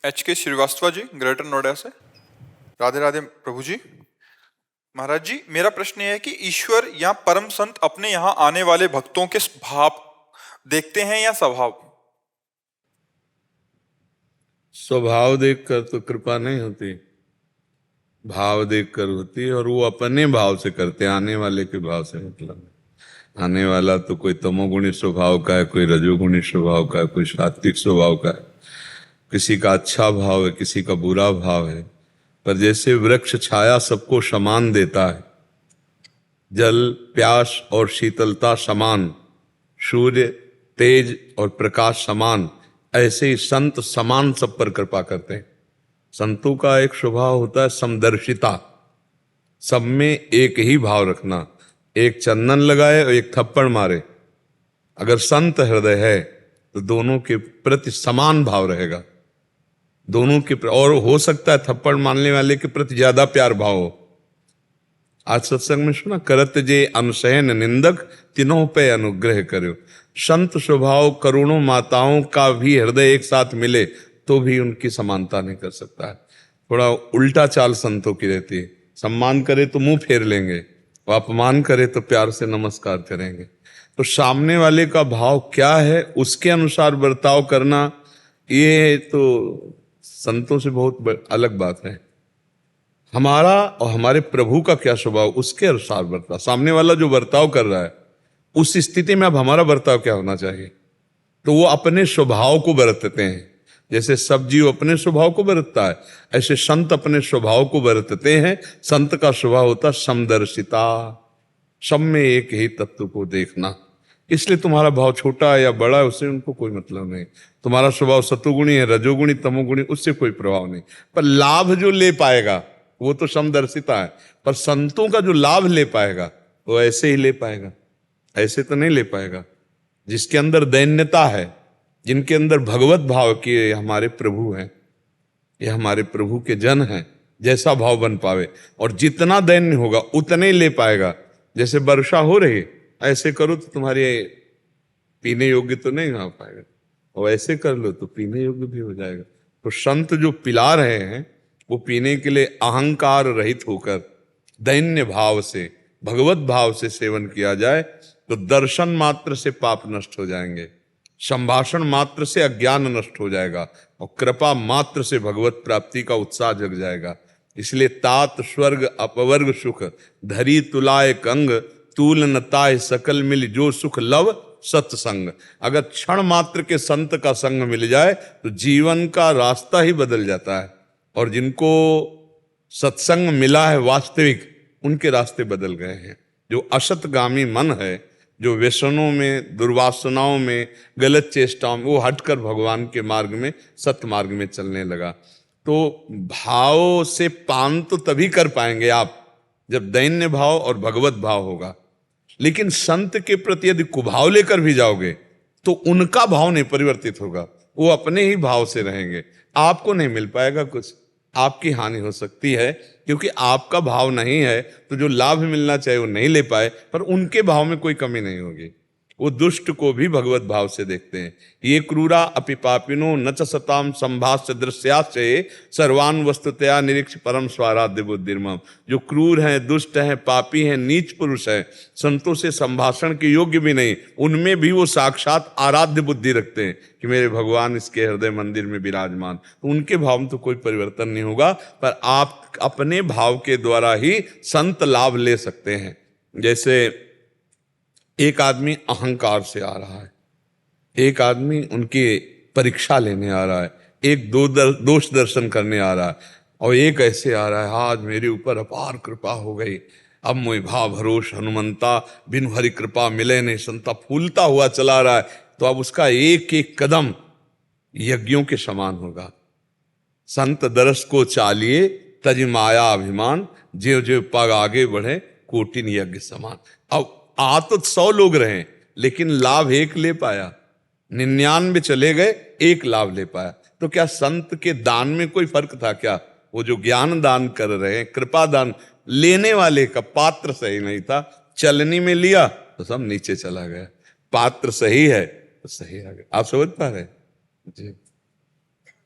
HK Srivastava ji, greater Noida से। राधे राधे प्रभु जी। महाराज जी, मेरा प्रश्न यह है कि ईश्वर या परम संत अपने यहाँ आने वाले भक्तों के भाव देखते हैं या स्वभाव? स्वभाव देखकर तो कृपा नहीं होती, भाव देखकर होती है। और वो अपने भाव से करते हैं, आने वाले के भाव से मतलब नहीं। आने वाला तो कोई तमोगुणी स्वभाव का है, कोई रजोगुणी स्वभाव का है, कोई सात्विक स्वभाव का है, किसी का अच्छा भाव है, किसी का बुरा भाव है। पर जैसे वृक्ष छाया सबको समान देता है, जल प्यास और शीतलता समान, सूर्य तेज और प्रकाश समान, ऐसे ही संत समान सब पर कृपा करते हैं। संतों का एक स्वभाव होता है समदर्शिता, सब में एक ही भाव रखना। एक चंदन लगाए और एक थप्पड़ मारे, अगर संत हृदय है तो दोनों के प्रति समान भाव रहेगा। दोनों के और हो सकता है थप्पड़ मारने वाले के प्रति ज्यादा प्यार भाव हो। आज सत्संग में सुना, करत जे अनुसहन निंदक तीनों पे अनुग्रह करो। संत स्वभाव करोड़ों माताओं का भी हृदय एक साथ मिले तो भी उनकी समानता नहीं कर सकता है। थोड़ा उल्टा चाल संतों की रहती है, सम्मान करे तो मुंह फेर लेंगे, और अपमान करे तो प्यार से नमस्कार करेंगे। तो सामने वाले का भाव क्या है उसके अनुसार बर्ताव करना, ये तो संतों से बहुत अलग बात है। हमारा और हमारे प्रभु का क्या स्वभाव, उसके अनुसार बर्ताव। सामने वाला जो बर्ताव कर रहा है उस स्थिति में अब हमारा बर्ताव क्या होना चाहिए, तो वो अपने स्वभाव को बरतते हैं। जैसे सब जीव अपने स्वभाव को बरतता है, ऐसे संत अपने स्वभाव को बरतते हैं। संत का स्वभाव होता समदर्शिता, सब में एक ही तत्व को देखना। इसलिए तुम्हारा भाव छोटा है या बड़ा है उससे उनको कोई मतलब नहीं। तुम्हारा स्वभाव सतोगुणी है, रजोगुणी, तमोगुणी, उससे कोई प्रभाव नहीं। पर लाभ जो ले पाएगा वो तो समदर्शिता है। पर संतों का जो लाभ ले पाएगा वो ऐसे ही ले पाएगा, ऐसे तो नहीं ले पाएगा। जिसके अंदर दैन्यता है, जिनके अंदर भगवत भाव के हमारे प्रभु हैं, ये हमारे प्रभु के जन हैं, जैसा भाव बन पावे। और जितना दैन्य होगा उतने ही ले पाएगा। जैसे वर्षा हो रही, ऐसे करो तो तुम्हारे पीने योग्य तो नहीं हो पाएगा, और ऐसे कर लो तो पीने योग्य भी हो जाएगा। तो संत जो पिला रहे हैं वो पीने के लिए अहंकार रहित होकर दैन्य भाव से, भगवत भाव से सेवन किया जाए तो दर्शन मात्र से पाप नष्ट हो जाएंगे, संभाषण मात्र से अज्ञान नष्ट हो जाएगा, और कृपा मात्र से भगवत प्राप्ति का उत्साह जग जाएगा। इसलिए तात स्वर्ग अपवर्ग सुख धरी तुलाए कंग, तूल न ताय सकल मिल जो सुख लव सत्संग। अगर क्षण मात्र के संत का संग मिल जाए तो जीवन का रास्ता ही बदल जाता है। और जिनको सत्संग मिला है वास्तविक, उनके रास्ते बदल गए हैं। जो असतगामी मन है, जो व्यसनों में, दुर्वासनाओं में, गलत चेष्टाओं में, वो हटकर भगवान के मार्ग में, सत्य मार्ग में चलने लगा। तो भाव से पान तो तभी कर पाएंगे आप जब दैन्य भाव और भगवत भाव होगा। लेकिन संत के प्रति यदि कुभाव लेकर भी जाओगे तो उनका भाव नहीं परिवर्तित होगा, वो अपने ही भाव से रहेंगे। आपको नहीं मिल पाएगा कुछ, आपकी हानि हो सकती है, क्योंकि आपका भाव नहीं है। तो जो लाभ मिलना चाहिए वो नहीं ले पाए, पर उनके भाव में कोई कमी नहीं होगी। वो दुष्ट को भी भगवत भाव से देखते हैं। ये क्रूरा अपि पापिनो न च सताम संभाष्य दृश्याश्चये सर्वान वस्तुतया निरीक्ष परम स्वाराध्य बुद्धिर्मम। जो क्रूर हैं, दुष्ट हैं, पापी हैं, नीच पुरुष हैं, संतों से संभाषण के योग्य भी नहीं, उनमें भी वो साक्षात आराध्य बुद्धि रखते हैं कि मेरे भगवान इसके हृदय मंदिर में विराजमान। तो उनके भाव में तो कोई परिवर्तन नहीं होगा, पर आप अपने भाव के द्वारा ही संत लाभ ले सकते हैं। जैसे एक आदमी अहंकार से आ रहा है, एक आदमी उनकी परीक्षा लेने आ रहा है, एक दोष दर्शन करने आ रहा है, और एक ऐसे आ रहा है, आज मेरे ऊपर अपार कृपा हो गई, अब मुझे भाव भरोस हनुमंता बिन हरि कृपा मिले नहीं, संता फूलता हुआ चला रहा है। तो अब उसका एक एक कदम यज्ञों के समान होगा। संत दरस को चालिए तज माया अभिमान, ज्यों ज्यों पग आगे बढ़े कोटिन यज्ञ समान। अब आ तो 100 लोग रहे लेकिन लाभ एक ले पाया, 99 चले गए, एक लाभ ले पाया। तो क्या संत के दान में कोई फर्क था क्या? वो जो ज्ञान दान कर रहे हैं, कृपा दान, लेने वाले का पात्र सही नहीं था, चलनी में लिया तो सब नीचे चला गया। पात्र सही है तो सही आ गया। आप समझ पा रहे हैं जी?